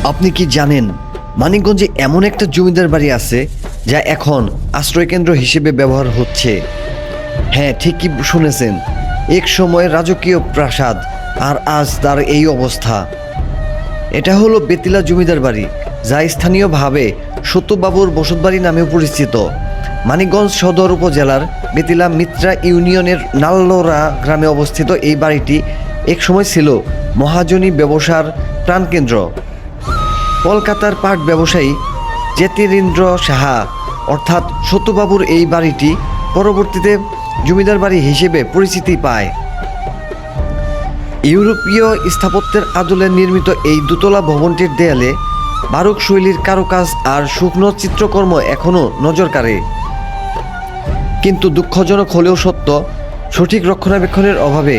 আপনি কি জানেন মানিকগঞ্জে এমন একটা জমিদার বাড়ি আছে যা এখন আশ্রয়কেন্দ্র হিসেবে ব্যবহার হচ্ছে? হ্যাঁ, ঠিকই শুনেছেন। এক সময় রাজকীয় প্রাসাদ, আর আজ তার এই অবস্থা। এটা হলো বেতিলা জমিদার বাড়ি, যা স্থানীয়ভাবে সত্যবাবুর বসতবাড়ি নামেও পরিচিত। মানিকগঞ্জ সদর উপজেলার বেতিলা মিত্রা ইউনিয়নের নাল্লরা গ্রামে অবস্থিত এই বাড়িটি একসময় ছিল মহাজনী ব্যবসার প্রাণকেন্দ্র। কলকাতার পাট ব্যবসায়ী জ্যোতিরিন্দ্র সাহা অর্থাৎ সত্যবাবুর এই বাড়িটি পরবর্তীতে জমিদার বাড়ি হিসেবে পরিচিতি পায়। ইউরোপীয় স্থাপত্যের আদলে নির্মিত এই দোতলা ভবনটির দেয়ালে বারুক শৈলীর কারুকাজ আর শুকনো চিত্রকর্ম এখনও নজর কাড়ে। কিন্তু দুঃখজনক হলেও সত্য, সঠিক রক্ষণাবেক্ষণের অভাবে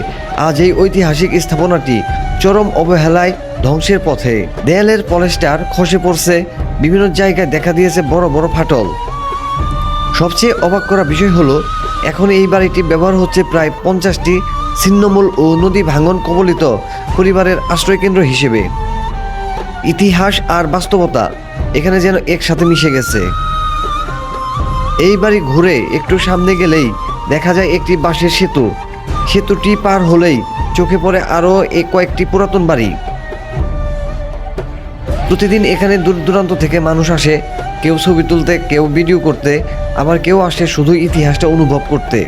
আজ এই ঐতিহাসিক স্থাপনাটি চরম অবহেলায় ধ্বংসের পথে। দেয়ালের পলেস্টার খসে পড়ছে, বিভিন্ন জায়গায় দেখা দিয়েছে বড় বড় ফাটল। সবচেয়ে অবাক করা বিষয় হলো, এখন এই বাড়িটি ব্যবহার হচ্ছে প্রায় 50টি ছিন্নমূল ও নদী ভাঙন কবলিত পরিবারের আশ্রয়কেন্দ্র হিসেবে। ইতিহাস আর বাস্তবতা এখানে যেন একসাথে মিশে গেছে। এই বাড়ি ঘুরে একটু সামনে গেলেই দেখা যায় একটি বাঁশের সেতু। সেতুটি পার হলেই চোখে পড়ে আরও কয়েকটি পুরাতন বাড়ি। প্রতিদিন এখানে দূর দূরান্ত থেকে মানুষ আসে, কেউ ছবি তুলতে, কেউ ভিডিও করতে, আবার কেউ আসে শুধু ইতিহাসটা অনুভব করতে।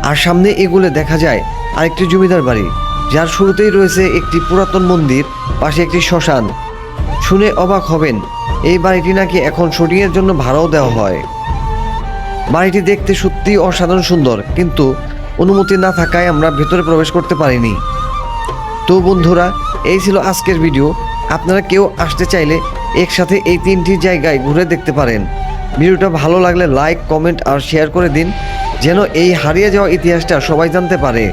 আর সামনে এগুলো দেখা যায় আরেকটি জমিদার বাড়ি, যার শুরুতেই রয়েছে একটি পুরাতন মন্দির, পাশে একটি শ্মশান। শুনে অবাক হবেন, এই বাড়িটি নাকি এখন শুটিংয়ের জন্য ভাড়াও দেওয়া হয়। বাড়িটি দেখতে সত্যিই অসাধারণ সুন্দর, কিন্তু অনুমতি না থাকায় আমরা ভেতরে প্রবেশ করতে পারিনি। তো বন্ধুরা, এই ছিল আজকের ভিডিও। আপনারা কেউ আসতে চাইলে একসাথে এই 3টি জায়গায় ঘুরে দেখতে পারেন। ভিডিওটা ভালো লাগলে লাইক, কমেন্ট আর শেয়ার করে দিন, যেন এই হারিয়ে যাওয়া ইতিহাসটা সবাই জানতে পারে।